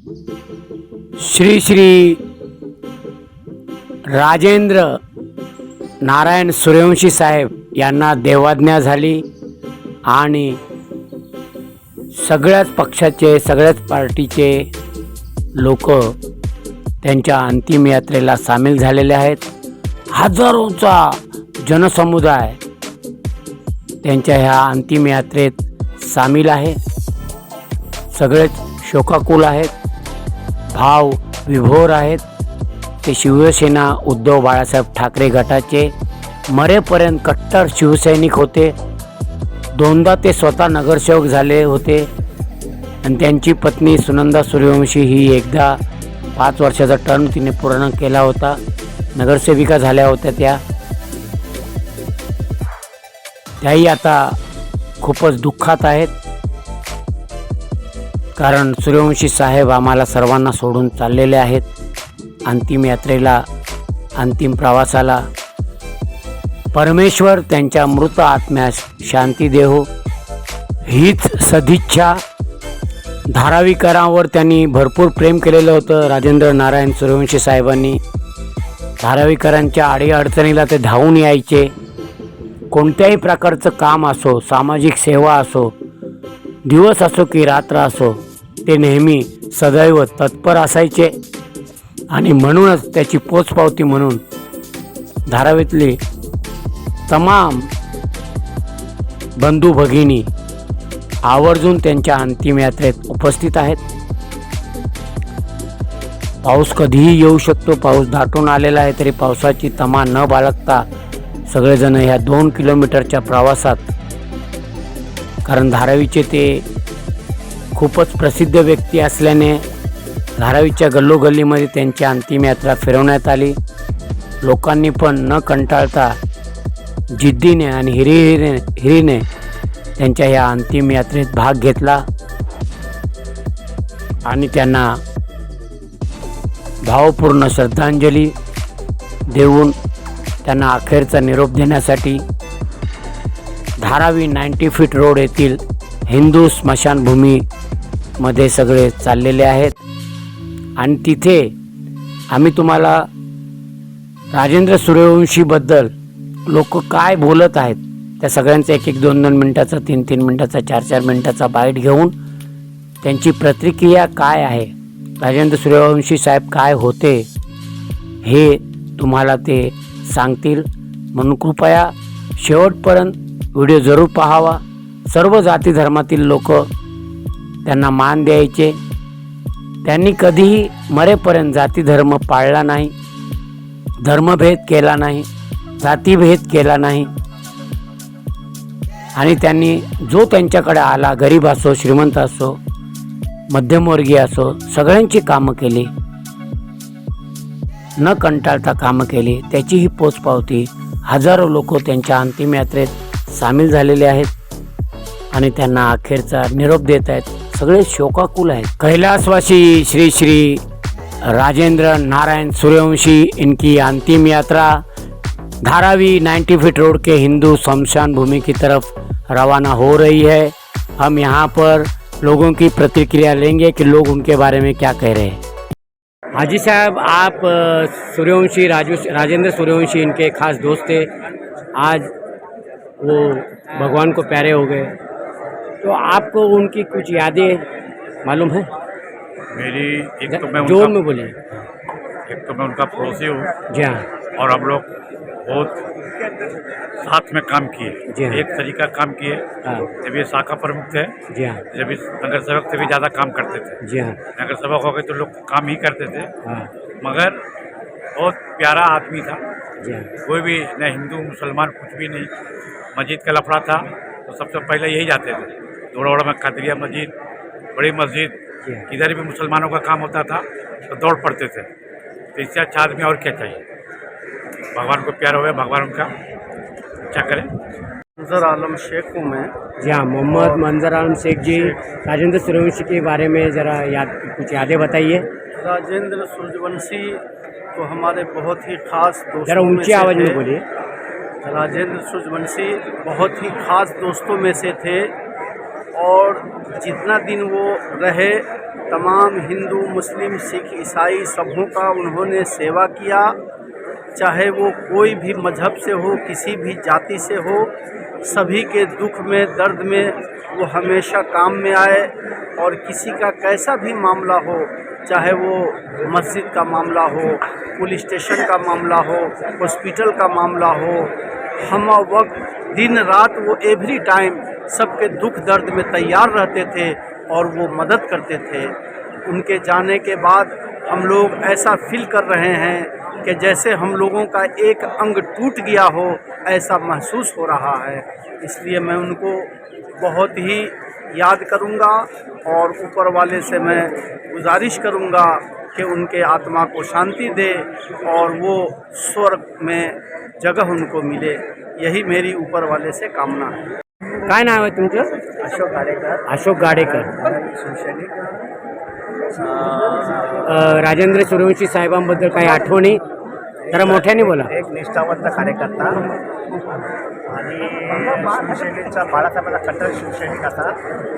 श्री श्री राजेंद्र नारायण सूर्यवंशी साहेब यांना देवाज्ञा झाली आणि सगळ्याच पक्षाचे सगळ्याच पार्टीचे लोक त्यांच्या अंतिम यात्रेला सामील झालेले आहेत. हजारोंचा जनसमुदाय त्यांच्या ह्या अंतिम यात्रेत सामील आहे. सगळेच शोकाकुल आहेत, भाव विभोर आहेत. ते शिवसेना उद्धव बाळासाहेब ठाकरे गटाचे मरेपर्यंत कट्टर शिवसैनिक होते. दोनदा ते स्वतः नगरसेवक झाले होते आणि त्यांची पत्नी सुनंदा सूर्यवंशी ही एकदा 5 वर्षाचा टर्म तिने पूर्ण केला होता. नगरसेविका झाल्या होत्या त्याही आता खूपच दुःखात आहेत. कारण सूर्यवंशी साहेब आम्हाला सर्वांना सोडून चाललेले आहेत. अंतिम यात्रेला, अंतिम प्रवासाला परमेश्वर त्यांच्या मृत आत्म्यास शांती देहो हीच सदिच्छा. धारावीकरांवर त्यांनी भरपूर प्रेम केलेलं होतं. राजेंद्र नारायण सूर्यवंशी साहेबांनी धारावीकरांच्या अडीअडचणीला ते धावून यायचे. कोणत्याही प्रकारचं काम असो, सामाजिक सेवा असो, दिवस असो की रात्र असो, ते नेहमी सदैव तत्पर असायचे. आणि म्हणूनच त्याची पोचपावती म्हणून धारावीतली तमाम बंधू भगिनी आवर्जून त्यांच्या अंतिम यात्रेत उपस्थित आहेत. पाऊस कधीही येऊ शकतो. पाऊस दाटून आलेला आहे तरी पावसाची तमा न बाळगता सगळेजण ह्या 2 किलोमीटरच्या प्रवासात, कारण धारावीचे ते खूपच प्रसिद्ध व्यक्ती असल्याने धारावीच्या गल्लोगल्लीमध्ये त्यांची अंतिम यात्रा फिरवण्यात आली. लोकांनी पण न कंटाळता जिद्दीने आणि हिरीने त्यांच्या या अंतिम यात्रेत भाग घेतला आणि त्यांना भावपूर्ण श्रद्धांजली देऊन त्यांना अखेरचा निरोप देण्यासाठी धारावी 90 फीट रोड येथील हिंदू स्मशानभूमीमध्ये सगळे चाललेले आहेत. आणि तिथे आम्ही तुम्हाला राजेंद्र सूर्यवंशीबद्दल लोक काय बोलत आहेत त्या सगळ्यांचा 1-1, 2-2 मिनटाचा, 3-3 मिनटाचा, 4-4 मिनटाचा बाईट घेऊन त्यांची प्रतिक्रिया काय आहे, राजेंद्र सूर्यवंशी साहेब काय होते हे तुम्हाला ते सांगतील. म्हणून कृपया शेवटपर्यंत व्हिडिओ जरूर पाहावा. सर्व जाती धर्मातील लोक त्यांना मान द्यायचे. त्यांनी कधीही मरेपर्यंत जाती धर्म पाळला नाही, धर्मभेद केला नाही, जातीभेद केला नाही. आणि त्यांनी जो त्यांच्याकडे आला, गरीब असो, श्रीमंत असो, मध्यमवर्गीय असो, सगळ्यांची कामं केली, न कंटाळता कामं केली. त्याची ही पोचपावती हजारो लोक त्यांच्या अंतिम यात्रेत सामील झालेले आहेत आणि त्यांना अखेरचा निरोप देत आहेत. सगळे शोकाकुल आहेत. कैलासवासी श्री श्री राजेंद्र नारायण सूर्यवंशी इनकी अंतिम यात्रा धारावी 90 फीट रोड के हिंदू शमशान भूमि की तरफ रवाना हो रही है. हम यहाँ पर लोगों की प्रतिक्रिया लेंगे कि लोग उनके बारे में क्या कह रहे हैं. हाजी साहब, आप सूर्यवंशी राजेंद्र सूर्यवंशी इनके खास दोस्त थे. आज वो भगवान को प्यारे हो गए, तो आपको उनकी कुछ यादें मालूम है? मेरी एक तो मैं जोर में बोलिए. एक तो मैं उनका पड़ोसी हूँ जी हाँ. और हम लोग बहुत साथ में काम किए. जी हाँ. एक तरीका काम किए. हाँ. जब ये शाखा प्रमुख थे, जी हाँ. जब इस नगर सेवक से भी ज़्यादा काम करते थे. जी हाँ. नगर सेवक हो गए तो लोग काम ही करते थे. हाँ. मगर बहुत प्यारा आदमी था. जी हाँ. कोई भी न हिंदू मुसलमान कुछ भी नहीं. मस्जिद का लफड़ा था तो सबसे पहले यही जाते थे. दौड़ा में कादरिया मस्जिद, बड़ी मस्जिद, किधर भी मुसलमानों का काम होता था तो दौड़ पड़ते थे. तो इससे अच्छा आदमी और क्या चाहिए. भगवान को प्यार हो गया, भगवान उनका अच्छा करें. मंजर आलम शेख हूँ मैं. जी हाँ, मोहम्मद मंजर आलम शेख जी, राजेंद्र सूर्यवंशी के बारे में ज़रा कुछ यादें बताइए. राजेंद्र सूर्यवंशी तो हमारे बहुत ही खास ज़रा दोस्तों में ऊंची से आवाज़ में थे. बोलिए. राजेंद्र सूर्यवंशी बहुत ही खास दोस्तों में से थे और जितना दिन वो रहे तमाम हिंदू मुस्लिम सिख ईसाई सबों का उन्होंने सेवा किया। चाहे वो कोई भी मज़हब से हो, किसी भी जाति से हो, सभी के दुख में दर्द में वो हमेशा काम में आए। और किसी का कैसा भी मामला हो, चाहे वो मस्जिद का मामला हो, पुलिस स्टेशन का मामला हो, हॉस्पिटल का मामला हो, हम वक्त दिन रात वो एवरी टाइम सबके दुख दर्द में तैयार रहते थे और वो मदद करते थे। उनके जाने के बाद हम लोग ऐसा फील कर रहे हैं कि जैसे हम लोगों का एक अंग टूट गया हो, ऐसा महसूस हो रहा है। इसलिए मैं उनको बहुत ही याद करूंगा और ऊपर वाले से मैं गुजारिश करूंगा कि उनके आत्मा को शांति दे और वो स्वर्ग में जगह उनको मिले। यही मेरी ऊपर वाले से कामना है। काय नाव आहे तुमचं? अशोक गाडेकर, अशोक गाडेकर. शिवसैनिक. राजेंद्र सूर्यवंशी साहेबांबद्दल काही आठवणी जरा मोठ्याने बोला. एक निष्ठावंत कार्यकर्ता आणि शिवसैनिकचा बाळासाहेबांचा कट्टर शिवसैनिक असा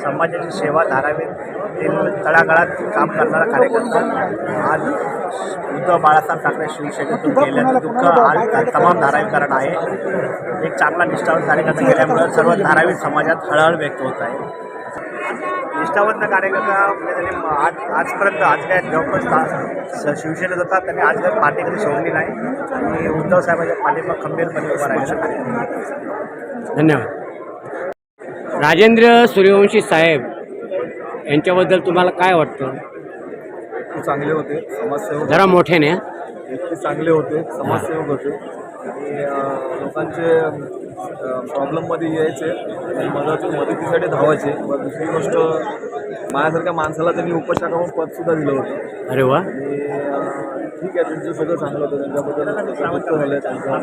समाजाची सेवा धारावीत तळागाळात काम करणारा कार्यकर्ता. आज उद्धव बाळासाहेब ठाकरे शिवसैनिकतून गेल्याचं दुःख आज तमाम धारावीकरण आहे. एक चांगला निष्ठावंत कार्यकर्ता गेल्यामुळे सर्व धारावी समाजात हळहळ व्यक्त होत आहे. निष्ठावंत कार्यकर्ता म्हणजे त्यांनी आजपर्यंत आज काय जवळपास शिवसेनेत होता, त्यांनी आज काही पार्टी कधी सोडली नाही आणि उद्धव साहेबांच्या पाठीमागे खंबीरपणे उभा राहिलेला कार्यकर्ता. धन्यवाद. राजेंद्र सूर्यवंशी साहेब यांच्याबद्दल तुम्हाला काय वाटतं? ते चांगले होते, समाजसेवक जरा मोठ्याने. इतके चांगले होते, समाजसेवक होते आणि लोकांचे प्रॉब्लेममध्ये यायचे आणि मदतीसाठी धावायचे. व दुसरी गोष्ट, माझ्यासारख्या माणसाला त्यांनी उपशाखा पदसुद्धा दिलं होतं. अरे वा. आणि ठीक आहे, त्यांचं सगळं चांगलं होतं. त्यांच्याबद्दल दुःख झालं त्यांना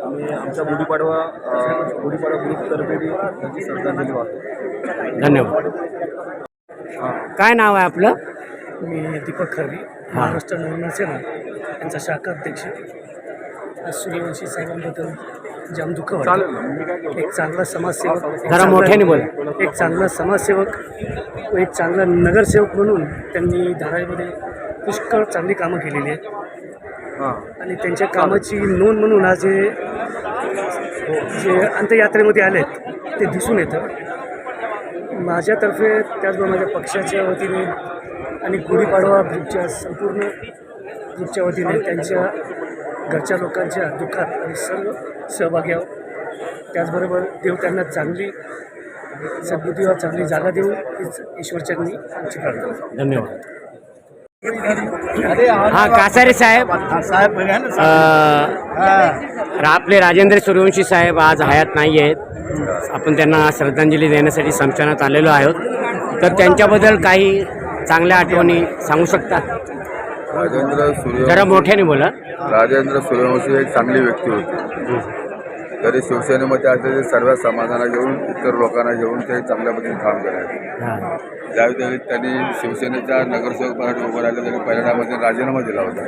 आम्ही आमच्या गुढीपाडवा ग्रुपतर्फे त्यांची श्रद्धांजली वाहतो. धन्यवाद. काय नाव आहे आपलं? मी दीपक खरवी, महाराष्ट्र नवनिर्माण सेना यांचा शाखा अध्यक्ष. आज सूर्यवंशी साहेबांबद्दल जाम दुःख वाटतं. एक चांगला समाजसेवक, जरा मोठ्याने बोला. एक चांगला समाजसेवक व एक चांगला नगरसेवक म्हणून त्यांनी धारावीमध्ये पुष्कळ चांगली कामं केलेली आहेत आणि त्यांच्या कामाची नोंद म्हणून आज जे अंत्ययात्रेमध्ये आले आहेत ते दिसून येतं. माझ्यातर्फे त्याचबरोबर माझ्या पक्षाच्या वतीने आणि गुढीपाडवा ग्रुपच्या संपूर्ण ग्रुपच्या वतीने त्यांच्या घरच्या लोकांच्या दुःखात आणि सर्व सहभागी आहोत. त्याचबरोबर देव त्यांना चांगली सद्बुद्धी व चांगली जागा देऊ हीच ईश्वरचरणी आमची प्रार्थना. धन्यवाद. हा कासारे साहेब, आपले राजेंद्र सूर्यवंशी साहेब आज हयात नाही आहेत. आपण त्यांना श्रद्धांजली देण्यासाठी समशानात आलेलो आहोत. तर त्यांच्याबद्दल काही चांगल्या आठवणी सांगू शकता? राजेंद्र जरा मोठ्याने बोला. राजेंद्र सूर्यवंशी एक चांगली व्यक्ती होती. तरी शिवसेनेमध्ये असलेले सर्व समाजाला घेऊन, इतर लोकांना घेऊन ते चांगल्या पद्धतीने काम करायचे. ज्यावेळी त्यांनी शिवसेनेच्या नगरसेवकपदासाठी उभं राहिले त्यांनी पहिल्यांदा राजीनामा दिला होता.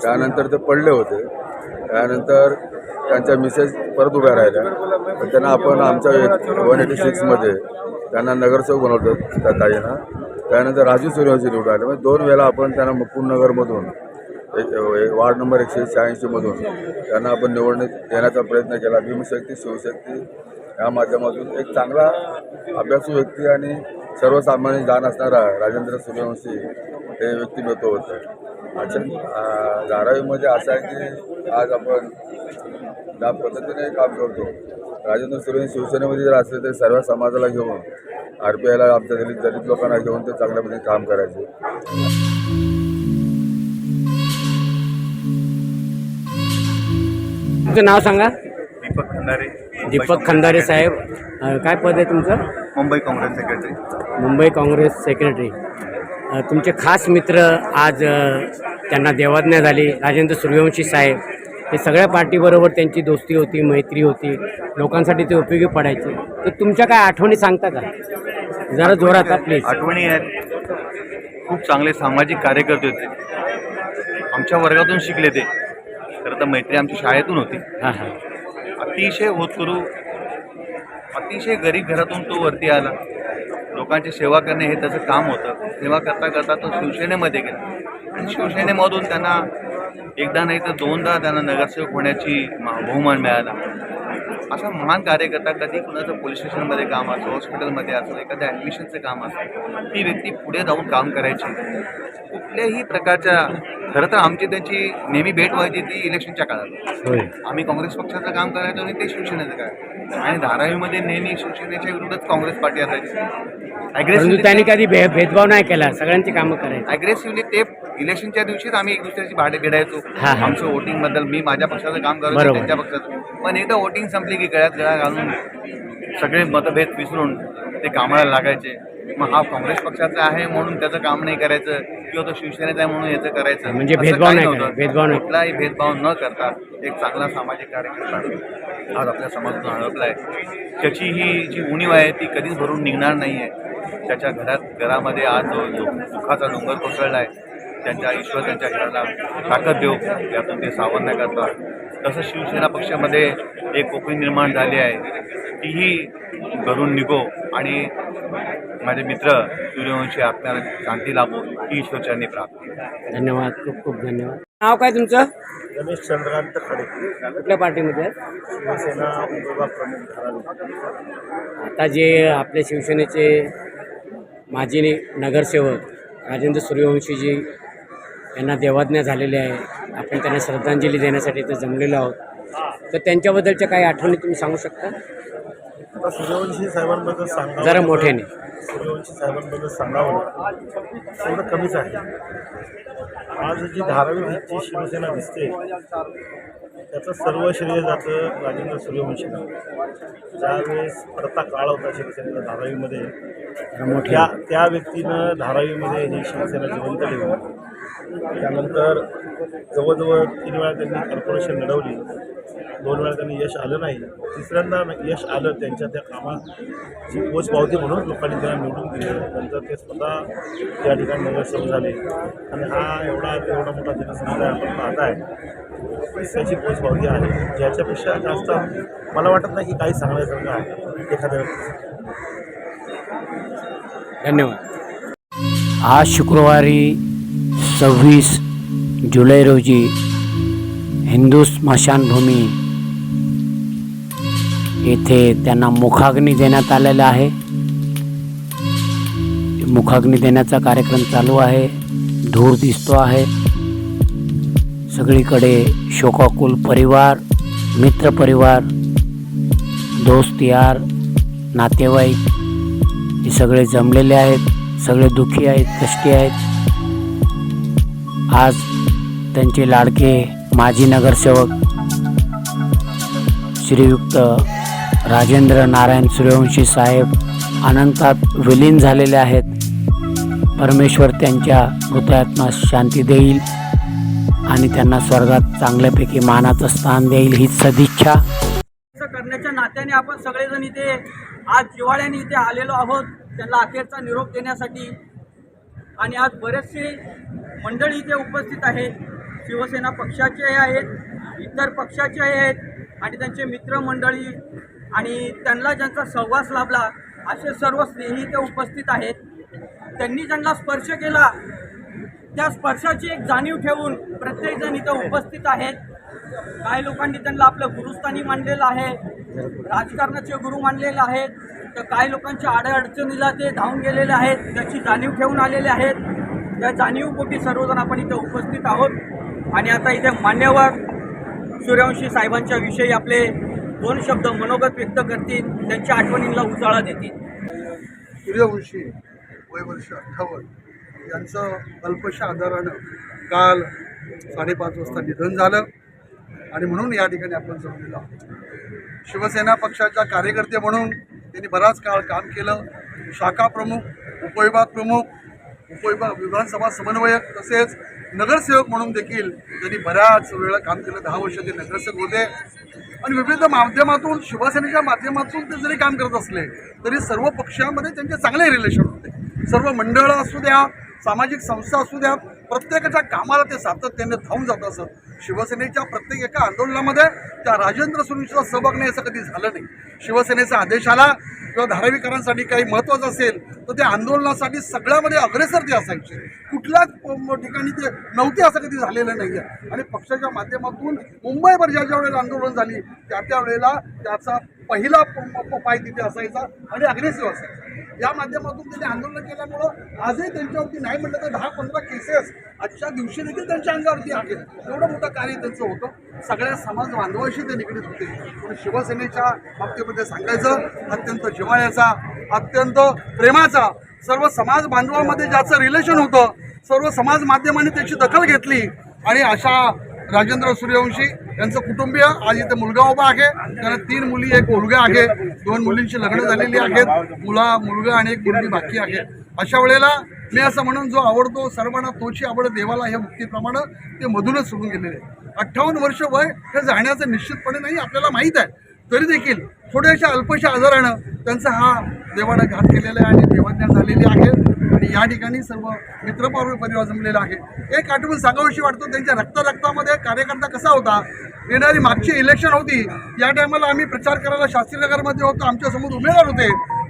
त्यानंतर ते पडले होते. त्यानंतर त्यांच्या मिसेस परत उभ्या राहिल्या. तर त्यांना आपण आमच्या 186मध्ये त्यांना नगरसेवक बनवतो त्या ताईंना. त्यानंतर राजू सूर्यवंशी निवडून आले. म्हणजे 2 वेळा आपण त्यांना मुकुंदनगरमधून वार्ड नंबर 186मधून त्यांना आपण निवडणूक देण्याचा प्रयत्न केला. भीमशक्ती शिवशक्ती या माध्यमातून एक चांगला अभ्यासू व्यक्ती आणि सर्वसामान्य जाण असणारा राजेंद्र सूर्यवंशी हे व्यक्तिमत्व होतं. अच्छा, धारावीमध्ये असं आहे की आज आपण ज्या पद्धतीने काम करतो, राजेंद्र सूर्यवंशी शिवसेनेमध्ये जर असले तरी सर्व समाजाला घेऊन, RPIला आमच्या दलित लोकांना घेऊन ते चांगल्या पद्धतीने काम करायचे. तुमचं नाव सांगा. दीपक खंदारे. दीपक खंदारे साहेब, काय पद आहे तुमचं? मुंबई काँग्रेस सेक्रेटरी. मुंबई काँग्रेस सेक्रेटरी. तुमचे खास मित्र आज त्यांना देवाज्ञा झाली. राजेंद्र सूर्यवंशी साहेब हे सगळ्या पार्टीबरोबर त्यांची दोस्ती होती, मैत्री होती, लोकांसाठी ते उपयोगी पडायचे. तर तुमच्या काय आठवणी सांगता का? जरा जोरात प्लीज. आठवणी आहेत. खूप चांगले सामाजिक कार्यकर्ते होते. आमच्या वर्गातून शिकले ते. खरं तर मैत्री आमच्या शाळेतून होती. अतिशय होतकरू, अतिशय गरीब घरातून तो वरती आला. लोकांची सेवा करणे हे त्याचं काम होतं. सेवा करता करता तो शिवसेनेमध्ये गेला आणि शिवसेनेमधून त्यांना एकदा नाही तर दोनदा त्यांना नगरसेवक होण्याची बहुमान मिळाला. असा महान कार्यकर्ता कधी कुणाचं पोलीस स्टेशनमध्ये काम असो, हॉस्पिटलमध्ये असो, एखाद्या ॲडमिशनचं काम असो, ती व्यक्ती पुढे जाऊन काम करायची. कुठल्याही प्रकारच्या खरं तर आमची त्यांची नेहमी भेट व्हायची ती इलेक्शनच्या काळात. आम्ही काँग्रेस पक्षाचं काम करायचो आणि ते शिवसेनेचं करायचं आणि धारावीमध्ये नेहमी शिवसेनेच्या विरुद्धच काँग्रेस पार्टी असायची. परंतु त्यांनी कधी भेदभाव नाही केला, सगळ्यांची कामं करायची. अग्रेसिव्हली ते इलेक्शनच्या दिवशीच आम्ही एक दुसऱ्याची भाडे घेडायचो. आमचं वोटिंग बद्दल मी माझ्या पक्षाचं काम करायचो, बरोबर. त्यांच्या पक्षाचं. पण एकदा वोटिंग संपली की गळ्यात गळा घालून सगळे मतभेद विसरून ते कामाला लागायचे. मग हा काँग्रेस पक्षाचा आहे म्हणून त्याचं काम नाही करायचं किंवा तो शिवसेनेचा आहे म्हणून याचं करायचं, म्हणजे असं भेदभाव काही नाही नव्हतं. करायचा, भेदभाव नाही. कुठलाही भेदभाव न करता एक चांगला सामाजिक कार्यकर्ता आज आपल्या समाजातून हरपला आहे. त्याची ही जी उणीव आहे ती कधीच भरून निघणार नाही आहे. त्याच्या घरामध्ये आज जो दुःखाचा डोंगर कोसळला आहे, त्यांच्या ईश्वर त्यांच्या घराला ताकद देऊ, यातून ते सावध न करतात. तसं शिवसेना पक्षामध्ये एक पोकळी निर्माण झाली आहे, तीही भरून निघो आणि माझे मित्र सूर्यवंशी आत्म्याला शांती लाभो ही ईश्वरचरणी प्रार्थना. धन्यवाद, खूप खूप धन्यवाद. नाव काय तुमचं? रमेश चंद्रकांत खडे, कुठल्या पार्टीमध्ये आहे? शिवसेना विभाग प्रमुख धारावी. आता जे आपल्या शिवसेनेचे माजी नगरसेवक राजेंद्र सूर्यवंशीजी यांना देवाज्ञा झालेली आहे, आपण त्यांना श्रद्धांजली देण्यासाठी इथं जमलेलो आहोत. तर त्यांच्याबद्दलच्या काही आठवणी तुम्ही सांगू शकता? आता सूर्यवंशी साहेबांबद्दल सांगावं, जरा मोठ्याने. सूर्यवंशी साहेबांबद्दल सांगावं तेवढं कमीच आहे. आज जी धारावीची शिवसेना दिसते त्याचं सर्व श्रेय जातं राजेंद्र सूर्यवंशीला. ज्यावेळेस प्रथा काळ होता शिवसेनेचा धारावीमध्ये, त्या व्यक्तीनं धारावीमध्ये ही शिवसेना जिवंत ठेवली. त्यानंतर जवळजवळ 3 वेळा त्यांनी कॉर्पोरेशन लढवली, 2 वेळा त्यांनी यश आलं नाही, तिसऱ्यांदा यश आलं. त्यांच्या त्या कामाची पोचपावती म्हणून लोकांनी त्यांना निवडून दिलं. नंतर ते स्वतः या ठिकाणी नगरसेवक झाले आणि हा एवढा मोठा जनसमुदाय आपण पाहत आहे, त्याची पोचपावती आहे. ज्याच्यापेक्षा जास्त मला वाटत नाही की काही सांगण्यासारखं आहे एखाद्या व्यक्तीचं. धन्यवाद. आज शुक्रवारी 26 जुलै रोजी हिंदू स्मशानभूमी येथे त्यांना मुखाग्नी देण्यात आलेला आहे. मुखाग्नी देण्याचा कार्यक्रम चालू आहे. धूर दिसतो आहे सगळीकडे. शोकाकुल परिवार, मित्रपरिवार, दोस्त यार, नातेवाईक हे सगळे जमलेले आहेत. सगळे दुःखी आहेत, कष्टी आहेत. आज त्यांचे लाडके माजी नगरसेवक श्रीयुक्त राजेंद्र नारायण सूर्यवंशी साहेब अनंतात विलीन झालेले आहेत. परमेश्वर त्यांच्या मृतात्म्यास शांती देईल आणि त्यांना स्वर्गात चांगल्यापैकी मानाचं स्थान देईल हीच सदिच्छा. करण्याच्या नात्याने आपण सगळेजण इथे आज जिव्हाळ्याने इथे आलेलो आहोत त्यांना अखेरचा निरोप देण्यासाठी. आणि आज बरेचसे मंडळी इथे उपस्थित आहेत. शिवसेना पक्षाचे आहेत, इतर पक्षाचे आहेत आणि त्यांचे मित्रमंडळी आणि त्यांना ज्यांचा सहवास लाभला असे सर्व स्नेही इथे उपस्थित आहेत. त्यांनी ज्यांना स्पर्श केला त्या स्पर्शाची एक जाणीव ठेवून प्रत्येकजण इथं उपस्थित आहेत. काही लोकांनी त्यांना आपलं गुरुस्थानी मानलेलं आहे, राजकारणाचे गुरु मानलेले आहेत, तर काही लोकांच्या अडचणीला ते धावून गेलेले आहेत, त्याची जाणीव ठेवून आलेले आहेत. त्या जाणीवपोटी सर्वजण आपण इथं उपस्थित आहोत. आणि आता इथे मान्यवर सूर्यवंशी साहेबांच्या विषयी आपले 2 शब्द मनोगत व्यक्त करतील, त्यांच्या आठवणींना उजाळा देतील. सूर्यवंशी वय वर्ष 58 यांचं अल्पशा आजारानं काल 5:30 वाजता निधन झालं आणि म्हणून या ठिकाणी आपण जमलेलो आहोत. शिवसेना पक्षाच्या कार्यकर्ते म्हणून त्यांनी बराच काळ काम केलं. शाखा प्रमुख, उपविभाग प्रमुख, विधानसभा समन्वयक तसेच नगरसेवक म्हणून देखील त्यांनी बऱ्याच वेळा काम केलं. 10 वर्ष ते नगरसेवक होते आणि विविध माध्यमातून शिवसेनेच्या माध्यमातून ते जरी काम करत असले तरी सर्व पक्षामध्ये त्यांचे चांगले रिलेशन होते. सर्व मंडळं असू द्या, सामाजिक संस्था असू द्या, प्रत्येकाच्या कामाला ते सातत्याने धावून जात असत. शिवसेनेच्या प्रत्येक एका आंदोलनामध्ये त्या राजेंद्र सुरेशचा सहभाग नाही असं कधी झालं नाही. शिवसेनेचा आदेश आला किंवा धारावीकरांसाठी काही महत्त्वाचं असेल तर त्या आंदोलनासाठी सगळ्यामध्ये अग्रेसर ते असायचे. कुठल्याच ठिकाणी ते नव्हते असं कधी झालेलं नाही आहे. आणि पक्षाच्या माध्यमातून मुंबईभर ज्या वेळेला आंदोलन झाली त्या वेळेला त्याचा पहिला पाय तिथे असायचा आणि अग्रेसिव्ह असायचा. या माध्यमातून त्यांनी आंदोलन केल्यामुळं आजही त्यांच्यावरती नाही म्हटलं तर 10-15 केसेस आजच्या दिवशी देखील त्यांच्या अंगावरती आहेत. एवढं मोठं कार्य त्यांचं होतं. सगळ्या समाज बांधवाशी ते निगडीत होते. पण शिवसेनेच्या बाबतीमध्ये सांगायचं अत्यंत जिव्हाळ्याचा, अत्यंत प्रेमाचा, सर्व समाज बांधवामध्ये ज्याचं रिलेशन होतं, सर्व समाज माध्यमांनी त्याची दखल घेतली आणि अशा राजेंद्र सूर्यवंशी यांचं कुटुंबीय आज इथे मुलगा उभा आहे. त्यांना 3 मुली, 1 मुलगा आहे. 2 मुलींची लग्न झालेली आहेत. मुलगा आणि 1 मुलगी बाकी आहे. अशा वेळेला मी असं म्हणून जो आवडतो सर्वांना तोची आवड देवाला हे मुक्तीप्रमाणे ते मधूनच सोडून गेलेले आहे. 58 वर्ष वय हे जाण्याचं निश्चितपणे नाही आपल्याला माहीत आहे. तरी देखील थोड्याशा अल्पशा आजारानं त्यांचा हा देवानं घात केलेला आहे आणि देवाज्ञा झालेली आहे. आणि या ठिकाणी सर्व मित्रपरिवार जमलेला आहे. एक आठवण सांगावीशी वाटतो, त्यांच्या रक्तामध्ये कार्यकर्ता कसा होता. येणारी मागची इलेक्शन होती या टायमाला आम्ही प्रचार करायला शास्त्रीनगरमध्ये होतो. आमच्यासमोर उमेदवार होते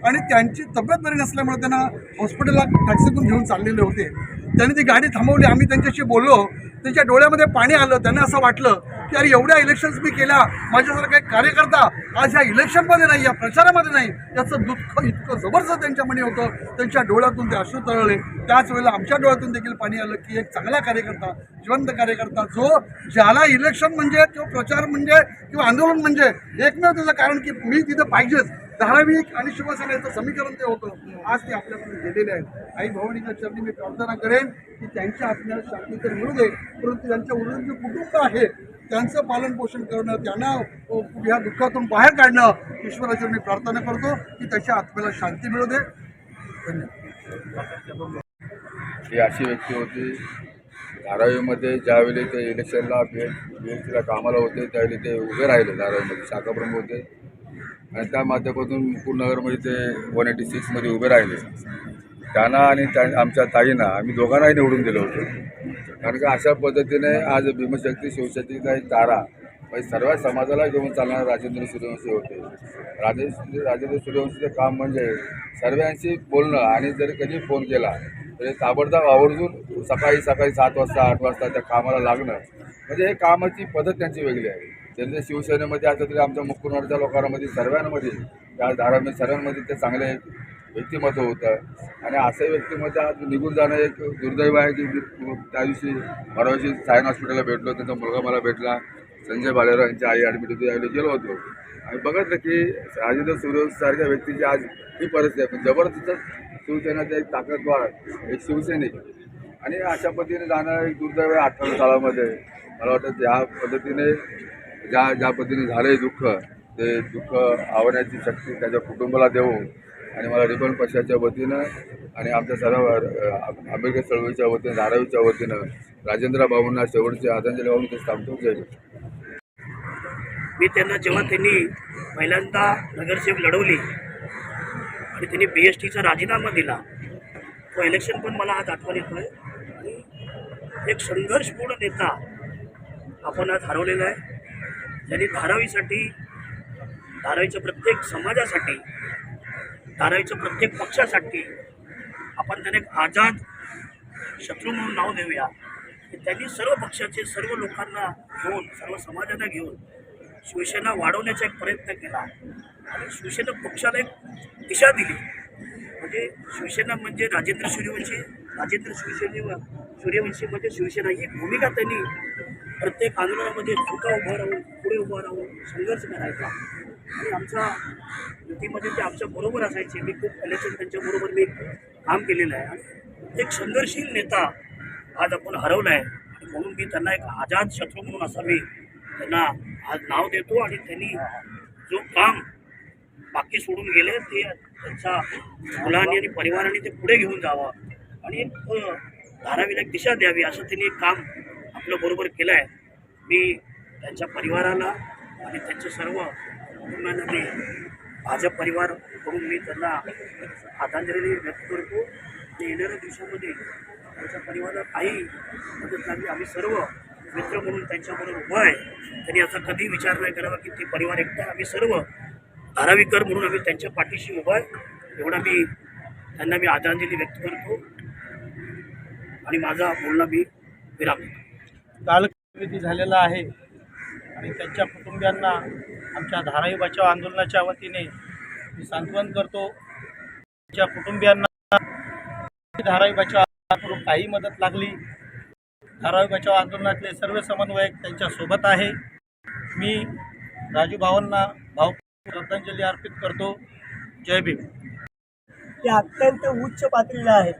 आणि त्यांची तब्येत बरी नसल्यामुळे त्यांना हॉस्पिटलला टॅक्सीतून घेऊन चाललेले होते. त्यांनी ती गाडी थांबवली. आम्ही त्यांच्याशी बोललो. त्यांच्या डोळ्यामध्ये पाणी आलं. त्यांना असं वाटलं की अरे एवढ्या इलेक्शन्स मी केल्या, माझ्यासारखा एक कार्यकर्ता आज ह्या इलेक्शनमध्ये नाही, या प्रचारामध्ये नाही, याचं दुःख इतकं जबरदस्त त्यांच्या मनी होतं. त्यांच्या डोळ्यातून ते अश्रू तळले. त्याच वेळेला आमच्या डोळ्यातून देखील पाणी आलं की एक चांगला कार्यकर्ता, जिवंत कार्यकर्ता, जो ज्याला इलेक्शन म्हणजे किंवा प्रचार म्हणजे किंवा आंदोलन म्हणजे एकमेव त्याचं कारण की मी तिथं पाहिजेच, धारावी आणि शिवसेनेचं समीकरण ते होतं. आज ते आपल्याकडून गेलेले आहेत. आई भवानीच्या चरणी मी प्रार्थना करेन की त्यांच्या आत्म्याला शांती तर मिळू दे, परंतु त्यांच्या उर्वरित जे कुटुंब आहे त्यांचं पालन पोषण करणं, त्यांना ह्या दुःखातून बाहेर काढणं, ईश्वराची मी प्रार्थना करतो की त्याच्या आत्म्याला शांती मिळू दे. धन्यवाद. ही अशी व्यक्ती होती. धारावीमध्ये ज्यावेळी ते इलेक्शनला BHPला कामाला होते त्यावेळी ते उभे राहिले. धारावीमध्ये शाखाप्रमुख होते आणि त्या माध्यमातून मुकुंदनगरमध्ये ते 186मध्ये उभे राहिले. त्यांना आणि आमच्या ताईंना आम्ही दोघांनाही निवडून दिलं होतं. कारण का अशा पद्धतीने आज भीमशक्ती शिवशक्तीचा एक तारा म्हणजे सर्व समाजाला घेऊन चालणारे राजेंद्र सूर्यवंशी होते. राजेंद्र सूर्यवंशीचं काम म्हणजे सर्वांशी बोलणं आणि जर कधी फोन केला तरी ताबडतोब आवर्जून सकाळी 7 वाजता 8 वाजता त्या कामाला लागणं म्हणजे हे कामाची पद्धत त्यांची वेगळी आहे. त्यांच्या शिवसेनेमध्ये असं तरी आमच्या मुकुंदनगरच्या लोकांमध्ये सर्वांमध्ये त्या धारामध्ये सर्वांमध्ये ते चांगले व्यक्तिमत्व होतं. आणि असं व्यक्तिमत्व आज निघून जाणं एक दुर्दैव आहे की त्या दिवशी परवाशी सायन हॉस्पिटलला भेटलो. त्यांचा मुलगा मला भेटला. संजय भालेराव यांची आई ॲडमिट होती. यावेळी गेलो होतो आणि बघितलं की राजेंद्र सूर्यवंशीसारख्या व्यक्तीची आज ही परिस्थिती आहे. पण जबरदस्त शिवसेनेचा एक ताकदवार एक शिवसैनिक आणि अशा पद्धतीने जाणं एक दुर्दैव आहे. 58 सालामध्ये मला वाटतं ज्या पद्धतीने ज्या पद्धतीने झालं दुःख, ते दुःख आवडण्याची शक्ती त्याच्या कुटुंबाला देऊ. आणि मला रिपन पक्षाच्या वतीनं आणि आमच्या सर्व आंबेडकर चळवळीच्या वतीनं, धारावीच्या वतीनं राजेंद्र बाबूंना शेवटची आदरांजली वाहून ते थांबतो. जय हिंद. मी त्यांना जेव्हा त्यांनी पहिल्यांदा नगरसेवक लढवली आणि त्यांनी BHTचा राजीनामा दिला, तो इलेक्शन पण मला आज आठवण येतोय. आणि एक संघर्षपूर्ण नेता आपण आज हरवलेला आहे. ज्यांनी धारावीसाठी, धारावीच्या प्रत्येक समाजासाठी, धारावीच्या प्रत्येक पक्षासाठी आपण त्यांना एक आझाद शत्रू म्हणून नाव देऊया. त्यांनी सर्व पक्षाचे, सर्व लोकांना घेऊन, सर्व समाजाला घेऊन शिवसेना वाढवण्याचा एक प्रयत्न केला आणि शिवसेना पक्षाला एक दिशा दिली. म्हणजे शिवसेना म्हणजे राजेंद्र सूर्यवंशी म्हणजे शिवसेना ही भूमिका त्यांनी प्रत्येक आंदोलनामध्ये झुका उभा राहून, पुढे उभा राहून संघर्ष करायचा. आणि आमच्या युतीमध्ये ते आमच्या बरोबर असायचे. मी खूप इलेक्शन त्यांच्याबरोबर मी काम केलेलं आहे. आणि एक संघर्षशील नेता आज आपण हरवला आहे. म्हणून मी त्यांना एक आझाद शत्रू म्हणून असं मी त्यांना आज नाव देतो. आणि त्यांनी जो काम बाकी सोडून गेले ते त्यांच्या मुलांनी आणि परिवाराने ते पुढे घेऊन जावं आणि एक धारावीला एक दिशा द्यावी असं त्यांनी एक काम आपलं बरोबर केलं आहे. मी त्यांच्या परिवाराला आणि त्यांच्या सर्व कुटुंबांना मी माझ्या परिवारकडून मी त्यांना आदरांजली व्यक्त करतो. ते येणाऱ्या दिवसामध्ये त्यांच्या परिवाराला काही मदत लागली आम्ही सर्व मित्र म्हणून त्यांच्याबरोबर उभा आहे, त्यांनी असा कधी विचार नाही करावा की ते परिवार एकटा, आम्ही सर्व धारावीकर म्हणून आम्ही त्यांच्या पाठीशी उभा आहे. एवढा मी त्यांना मी आदरांजली व्यक्त करतो आणि माझा बोलणं मी विरामतो. कालविधी झालेला आहे आणि त्यांच्या कुटुंबियांना आमच्या धारावी बचाव आंदोलनाच्या वतीने मी सांत्वन करतो. त्यांच्या कुटुंबियांना धारावी बचाव आंदोलनाकडून काही मदत लागली, धारावी बचाव आंदोलनातले सर्व समन्वयक त्यांच्यासोबत आहे. मी राजू भावांना श्रद्धांजली अर्पित करतो. जय भीम. ते अत्यंत उच्च पातळीला आहे.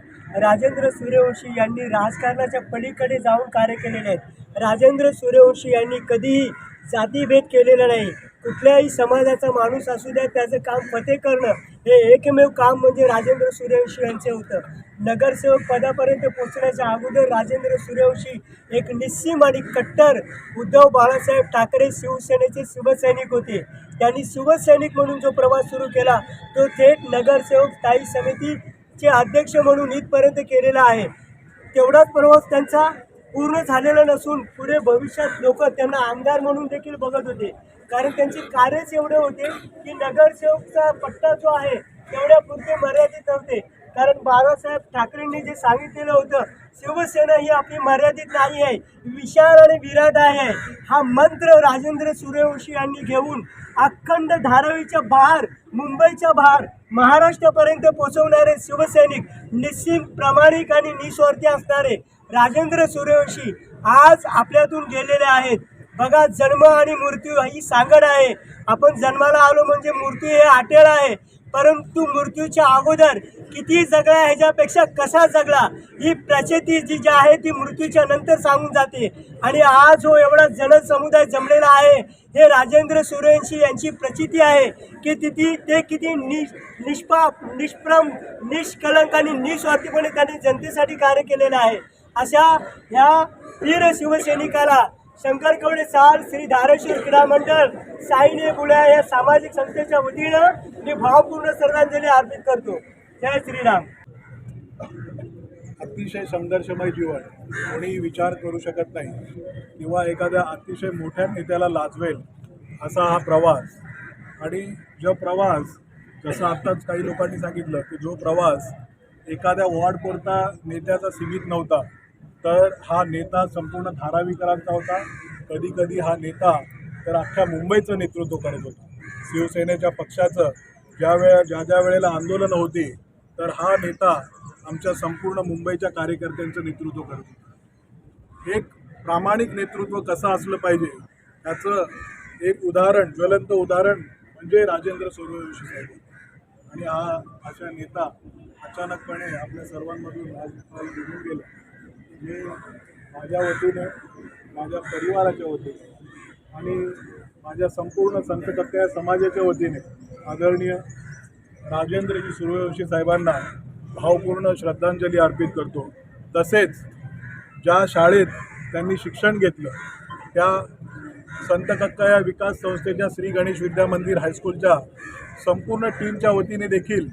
राजेंद्र सूर्यवंशी यांनी राजकारणाच्या पलीकडे जाऊन कार्य केलेले आहेत. राजेंद्र सूर्यवंशी यांनी कधीही जातीभेद केलेला नाही. कुठल्याही समाजाचा माणूस असू द्या, त्याचं काम फते करणं हे एकमेव काम म्हणजे राजेंद्र सूर्यवंशी यांचे होतं. नगरसेवक पदापर्यंत पोहोचण्याच्या अगोदर राजेंद्र सूर्यवंशी एक निस्सीम आणि कट्टर उद्धव बाळासाहेब ठाकरे शिवसेनेचे शिवसैनिक होते. त्यांनी शिवसैनिक म्हणून जो प्रवास सुरू केला तो थेट नगरसेवक स्थायी समितीचे अध्यक्ष म्हणून इथपर्यंत केलेला आहे. तेवढाच प्रवास त्यांचा पूर्ण झालेला नसून पुढे भविष्यात लोक त्यांना आमदार म्हणून देखील बघत होते, कारण त्यांचे कार्यच एवढे होते की नगरसेवकचा पट्टा जो आहे तेवढ्यापुरते मर्यादित नव्हते. कारण बाळासाहेब ठाकरेंनी जे सांगितलेलं होतं, शिवसेना ही आपली मर्यादित नाही आहे, विशाल आणि विराट आहे, हा मंत्र राजेंद्र सूर्यवंशी यांनी घेऊन अखंड धारावीच्या बाहेर, मुंबईच्या बाहेर, महाराष्ट्रापर्यंत पोहोचवणारे शिवसैनिक, निश्चित प्रामाणिक आणि निस्वार्थी असणारे राजेंद्र सूर्यवंशी आज आपल्यातून गेलेले आहेत. बघा, जन्म आणि मृत्यू ही सांगड आहे. आपण जन्माला आलो म्हणजे मृत्यू हे अटेळ आहे, परंतु मृत्यूच्या अगोदर किती जगला ह्याच्यापेक्षा कसा जगला ही प्रचिती जी आहे ती मृत्यूच्या नंतर सांगून जाते. आणि आज जो एवढा जनसमुदाय जमलेला आहे हे राजेंद्र सूर्यवंशी यांची प्रचिती आहे की ते किती निष्पाप, निष्प्रम, निष्कलंक आणि निस्वार्थीपणे त्यांनी जनतेसाठी कार्य केलेलं आहे. अशा ह्या वीर शिवसैनिकाला शंकर कवडे साल, श्री धारेश्वर क्रीडा मंडळ, साईने बुळ्या या सामाजिक संस्थेच्या वतीनं मी भावपूर्ण श्रद्धांजली अर्पित करतो. जय श्रीराम. अतिशय संघर्षमय जीवन कोणी विचार करू शकत नाही किंवा एखाद्या अतिशय मोठ्या नेत्याला लाजवेल असा हा प्रवास. आणि जो प्रवास, जसं आत्ताच काही लोकांनी सांगितलं की जो प्रवास एखाद्या वॉर्डपुरता नेत्याचा सीमित नव्हता, तर हा नेता संपूर्ण धारावीकरांचा होता. कधी कधी हा नेता तर अख्ख्या मुंबईचं नेतृत्व करत होता. शिवसेनेच्या पक्षाचं ज्या वेळेला आंदोलनं होती तर हा नेता आमच्या संपूर्ण मुंबईच्या कार्यकर्त्यांचं नेतृत्व करत होता. एक प्रामाणिक नेतृत्व कसं असलं पाहिजे त्याचं एक उदाहरण, ज्वलंत उदाहरण म्हणजे राजेंद्र सूर्यवंशी साहेब. आणि हा अशा नेता अचानकपणे आपल्या सर्वांमधून आज निघून गेला. मी माझ्या वतीने, माझ्या परिवाराच्या वतीने आणि माझ्या संपूर्ण संतकत्या समाजाच्या वतीने आदरणीय राजेंद्रजी सूर्यवंशी साहेबांना भावपूर्ण श्रद्धांजली अर्पित करतो. तसेच ज्या शाळेत त्यांनी शिक्षण घेतलं त्या संतकत्या विकास संस्थेच्या श्री गणेश विद्या मंदिर हायस्कूलच्या संपूर्ण टीमच्या वतीने देखील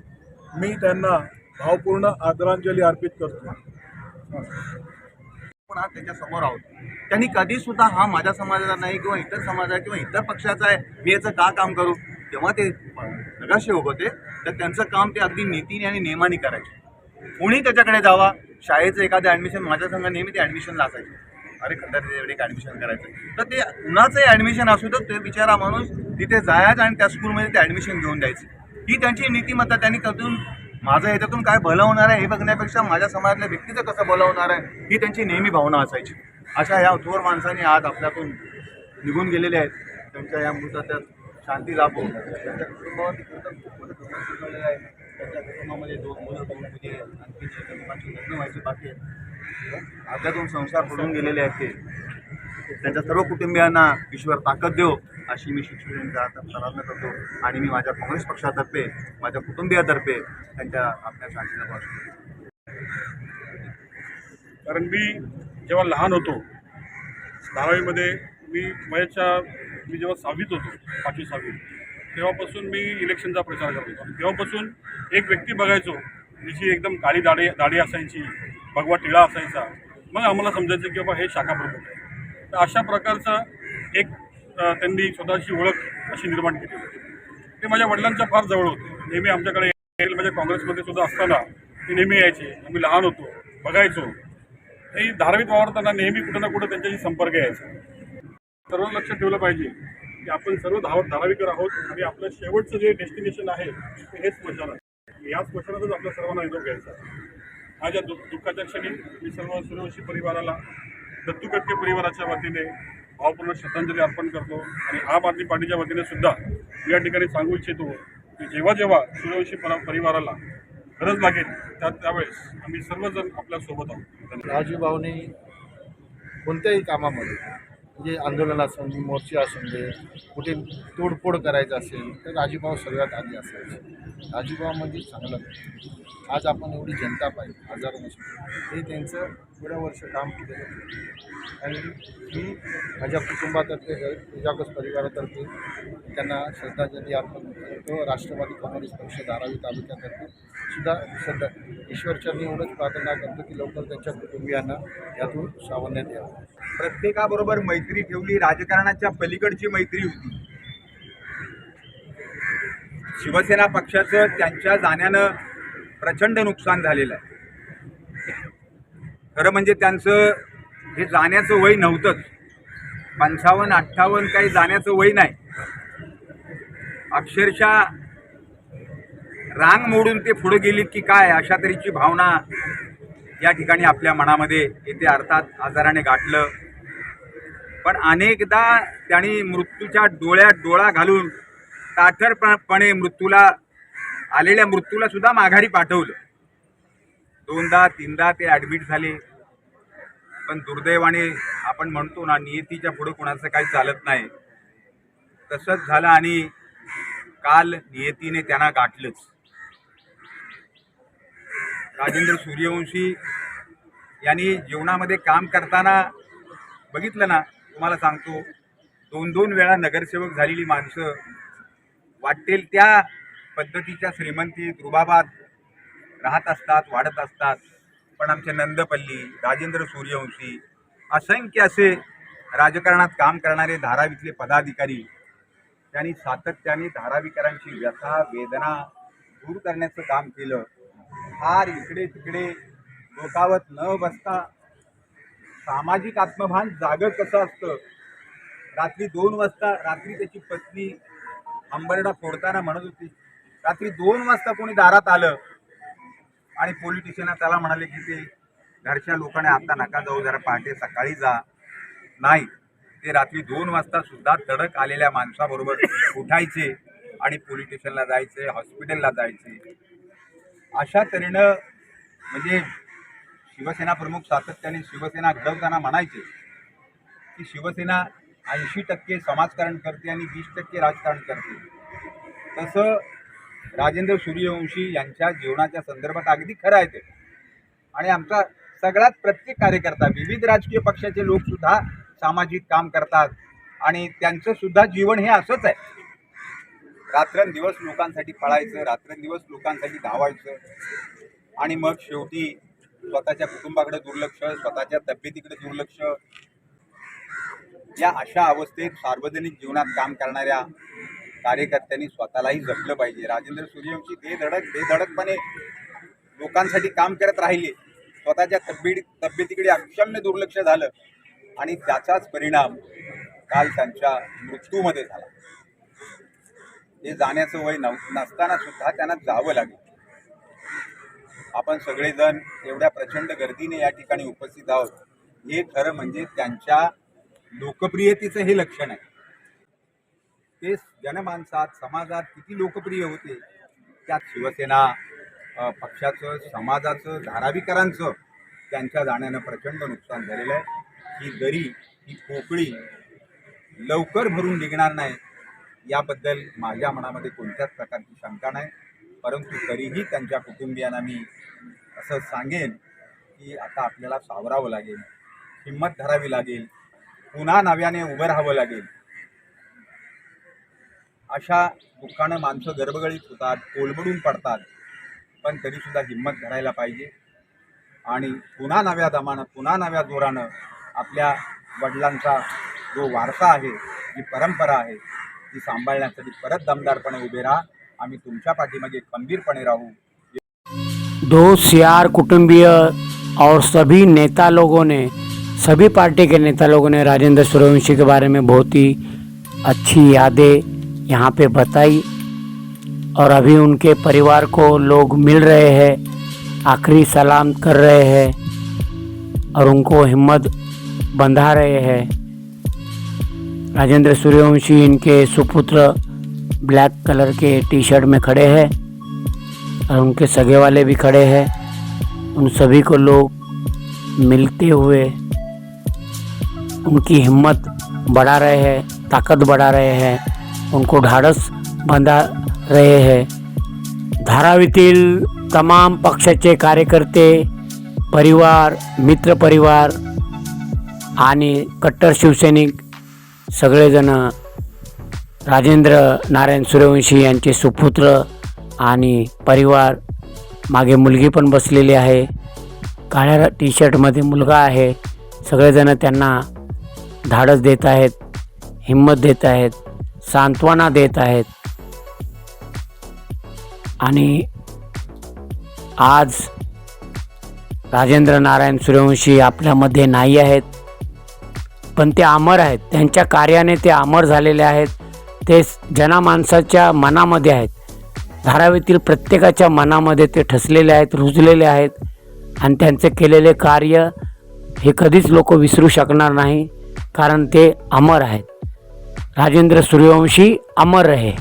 मी त्यांना भावपूर्ण आदरांजली अर्पित करतो. पण आज त्याच्या समोर आहोत. त्यांनी कधी सुद्धा हा माझ्या समाजाचा नाही किंवा इतर समाजा किंवा इतर पक्षाचा आहे, मी याचं का काम करू. तेव्हा ते नगरसेवक होते तर त्यांचं काम ते अगदी नीतीने आणि नियमाने करायचे. कोणी त्याच्याकडे जावा, शाळेचं एखादं ॲडमिशन माझ्या संघ नेहमी ते ॲडमिशनला असायचे. अरे खंडात एवढे एक ॲडमिशन करायचं, तर ते कुणाचंही ॲडमिशन असू तर ते बिचारा माणूस तिथे जायचं आणि त्या स्कूलमध्ये ते ॲडमिशन घेऊन द्यायचं. ही त्यांची नीतिमत्ता. त्यांनी कधून माझं ह्याच्यातून काय भलं होणार आहे हे बघण्यापेक्षा माझ्या समाजातल्या व्यक्तीचं कसं भलं होणार आहे ही त्यांची नेहमी भावना असायची. अशा ह्या थोर माणसांनी आज आपल्यातून निघून गेलेले आहेत. त्यांच्या या मृतात्यात शांती लाभो. त्यांच्या कुटुंबावरती खूप मोठं दुर्लक्ष झालेलं आहे. त्यांच्या कुटुंबामध्ये 2 मुलं 2 मुली आणखी लोकांची लग्न व्हायची बाकी आहेत. आपल्यातून संसार पडून गेलेले आहेत ते. त्यांच्या सर्व कुटुंबियांना ईश्वर ताकद देव अशी मी शिक्षकांचा प्रार्थना करतो. आणि मी माझ्या काँग्रेस पक्षातर्फे, माझ्या कुटुंबियातर्फे त्यांच्या आपल्या शांतीला पाहतो. कारण मी जेव्हा लहान होतो, 12वीमध्ये मी जेव्हा 6वीत होतो, 5वी 6वी, तेव्हापासून मी इलेक्शनचा प्रचार करत होतो. तेव्हापासून एक व्यक्ती बघायचो जिची एकदम काळी दाढी असायची, भगवा टिळा असायचा. मग आम्हाला समजायचं की बाबा हे शाखा प्रमुख आहे. तर अशा प्रकारचा एक त्यांनी स्वतःची ओळख अशी निर्माण केली होती. ते माझ्या वडिलांच्या फार जवळ होते. नेहमी आमच्याकडे यायला, म्हणजे काँग्रेसमध्ये सुद्धा असताना ते नेहमी यायचे. आम्ही लहान होतो, बघायचो. ते धारावीत वावरताना नेहमी कुठं ना कुठं त्यांच्याशी संपर्क यायचा. सर्व लक्षात ठेवलं पाहिजे की आपण सर्व धारावीकर आहोत आणि आपलं शेवटचं जे डेस्टिनेशन आहे ते हेच स्मशान आहे. या स्मशानातच आपल्या सर्वांना निरोप घ्यायचा. माझ्या दुःखाच्या क्षणी मी सर्व सूर्यवंशी परिवाराला, दत्तू कटके परिवाराच्या वतीने भावपूर्ण श्रद्धांजली अर्पण करतो. आणि आम आदमी पार्टीच्या वतीने सुद्धा मी या ठिकाणी सांगू इच्छितो की जेव्हा जेव्हा सूर्यवंशी परिवाराला गरज लागेल त्यावेळेस आम्ही सर्वजण आपल्यासोबत आहोत. राजूभाऊने कोणत्याही कामामध्ये, म्हणजे आंदोलन असून दे, मोर्चे असून दे, कुठे तोडफोड करायचं असेल तर राजूभाऊ सगळ्यात आधी असायचे. राजूभाऊ म्हणजे चांगलं. आज आपण एवढी जनता पाहिजे, हजारो नसून हे त्यांचं थोड्या वर्ष काम केलेलं आहे. आणि मी माझ्या कुटुंबातर्फे, प्रजाकोस परिवारातर्फे त्यांना श्रद्धांजली अर्पण करतो. राष्ट्रवादी काँग्रेस पक्ष धारावी तालुक्यातर्फे सुद्धा ईश्वरचरणी एवढंच प्रार्थना करतो की लवकर त्यांच्या कुटुंबियांना यातून सावरण्यात यावं. प्रत्येकाबरोबर मैत्री ठेवली, राजकारणाच्या पलीकडची मैत्री होती. शिवसेना पक्षाचं त्यांच्या जाण्यानं प्रचंड नुकसान झालेलं आहे. खरं म्हणजे त्यांचं हे जाण्याचं वय नव्हतंच. 55-58 काही जाण्याचं वय नाही. अक्षरशः रांग मोडून ते पुढे गेलीत की काय, अशा तऱ्हेची भावना या ठिकाणी आपल्या मनामध्ये येते. अर्थात आजाराने गाठलं, पण अनेकदा त्यांनी मृत्यूच्या डोळ्यात डोळा घालून ताठरपणे आलेल्या मृत्यूला सुद्धा माघारी पाठवलं. 2दा-3दा ते ॲडमिट झाले. पण दुर्दैवाने आपण म्हणतो ना, नियतीच्या पुढे कोणाचं काही चालत नाही, तसंच झालं. आणि काल नियतीने त्यांना गाठलंच. राजेंद्र सूर्यवंशी यांनी जीवनामध्ये काम करताना बघितलं ना, तुम्हाला सांगतो, 2-2 वेळा नगरसेवक झालेली माणसं वाटेल त्या पद्धतीच्या श्रीमंतीत रुबाबात राहत असतात, वाढत असतात. पण आमचे नंदपल्ली, राजेंद्र सूर्यवंशी, असंख्य असे राजकारणात काम करणारे धारावीतले पदाधिकारी, त्यांनी सातत्याने धारावीकरांची व्यथा वेदना दूर करण्याचं काम केलं. फार इकडे तिकडे डोकावत न बसता सामाजिक आत्मभान जागं कसं असतं. रात्री 2 वाजता, रात्री त्याची पत्नी अंबरडा फोडताना म्हणत होती, रात्री 2 वाजता कोणी दारात आलं आणि पोलीस स्टेशनला त्याला म्हणाले की ते घरच्या लोकांनी आता नका जाऊ, जरा पहाटे सकाळी जा. नाही, ते रात्री 2 वाजता सुद्धा तडक आलेल्या माणसाबरोबर उठायचे आणि पोलीस स्टेशनला जायचे, हॉस्पिटलला जायचे. अशा तऱ्हेनं म्हणजे शिवसेना प्रमुख सातत्याने शिवसेना घडवताना म्हणायचे की शिवसेना 80% समाजकारण करते आणि 20% राजकारण करते. तसं राजेंद्र सूर्यवंशी यांच्या जीवनाच्या संदर्भात अगदी खरं आहे ते. आणि आमचा सगळ्यात प्रत्येक कार्यकर्ता, विविध राजकीय पक्षाचे लोकसुद्धा सामाजिक काम करतात आणि त्यांचं सुद्धा जीवन हे असंच आहे. रात्रंदिवस लोकांसाठी पळायचं, रात्रंदिवस लोकांसाठी धावायचं आणि मग शेवटी स्वतःच्या कुटुंबाकडे दुर्लक्ष, स्वतःच्या तब्येतीकडे दुर्लक्ष. या अशा अवस्थेत सार्वजनिक जीवनात काम करणाऱ्या कार्यकर्त्यांनी स्वतःलाही जपलं पाहिजे. राजेंद्र सूर्यवंशी बेधडकपणे लोकांसाठी काम करत राहिले. स्वतःच्या तब्येतीकडे अक्षम्य दुर्लक्ष झालं आणि त्याचाच परिणाम काल त्यांच्या मृत्यूमध्ये झाला. हे जाण्याचं वय नसताना सुद्धा त्यांना जावं लागेल. आपण सगळेजण एवढ्या प्रचंड गर्दीने या ठिकाणी उपस्थित आहोत, हे खरं म्हणजे त्यांच्या लोकप्रियतेचं हे लक्षण आहे. ते जनमानसात, समाजात किती लोकप्रिय होते, त्यात शिवसेना पक्षाचं, समाजाचं, धारावीकरांचं त्यांच्या जाण्यानं प्रचंड नुकसान झालेलं आहे. ही दरी, ही पोकळी लवकर भरून निघणार नाही याबद्दल माझ्या मनामध्ये कोणत्याच प्रकारची शंका नाही. परंतु तरीही त्यांच्या कुटुंबियांना मी असं सांगेन की आता आपल्याला सावरावं लागेल, हिंमत धरावी लागेल, पुन्हा नव्याने उभं राहावं लागेल. अशा दुःखानं माणसं गर्भगळीत होतात, कोलमडून पडतात, पण तरीसुद्धा हिंमत धरायला पाहिजे आणि पुन्हा नव्या दमानं, पुन्हा नव्या जोरानं आपल्या वडिलांचा जो वारसा आहे, जी परंपरा आहे, ती सांभाळण्यासाठी परत दमदारपणे उभे राहा. आम्ही तुमच्या पाठीमागे खंबीरपणे राहू. दो सियार कुटुंबीय और सभी नेता लोगों ने, सभी पार्टी के नेता लोगों ने राजेंद्र सूर्यवंशी के बारे में बहुत ही अच्छी यादें यहाँ पे बताई और अभी उनके परिवार को लोग मिल रहे हैं, आखिरी सलाम कर रहे हैं और उनको हिम्मत बंधा रहे हैं। राजेंद्र सूर्यवंशी इनके सुपुत्र ब्लैक कलर के टी शर्ट में खड़े हैं और उनके सगे वाले भी खड़े हैं। उन सभी को लोग मिलते हुए उनकी हिम्मत बढ़ा रहे हैं, ताकत बढ़ा रहे हैं, उनको ढाढस बांधा रहे हैं। धारावीतील तमाम पक्षाचे कार्यकर्ते, परिवार, मित्र परिवार आणि कट्टर शिवसैनिक सगळेजण राजेंद्र नारायण सूर्यवंशी यांचे सुपुत्र आणि परिवार, मागे मुलगी पण बसलेली आहे, काळ्या टी शर्टमध्ये मुलगा आहे, सगळेजण त्यांना धाडस देत आहेत, हिम्मत देत आहेत, सांत्वना देत आहेत। आणि आज राजेंद्र नारायण सूर्यवंशी आपल्यामध्ये नाही आहेत, पण ते अमर आहेत, त्यांच्या कार्याने ते अमर झालेले आहेत, ते जनमानसाच्या मनामध्ये आहेत, धारावीतील प्रत्येकाच्या मनामध्ये ते ठसलेले आहेत, रुजलेले आहेत आणि त्यांचे केलेले कार्य हे कधीच लोक विसरू शकणार नाही, कारण ते अमर आहेत। राजेंद्र सूर्यवंशी अमर रहे।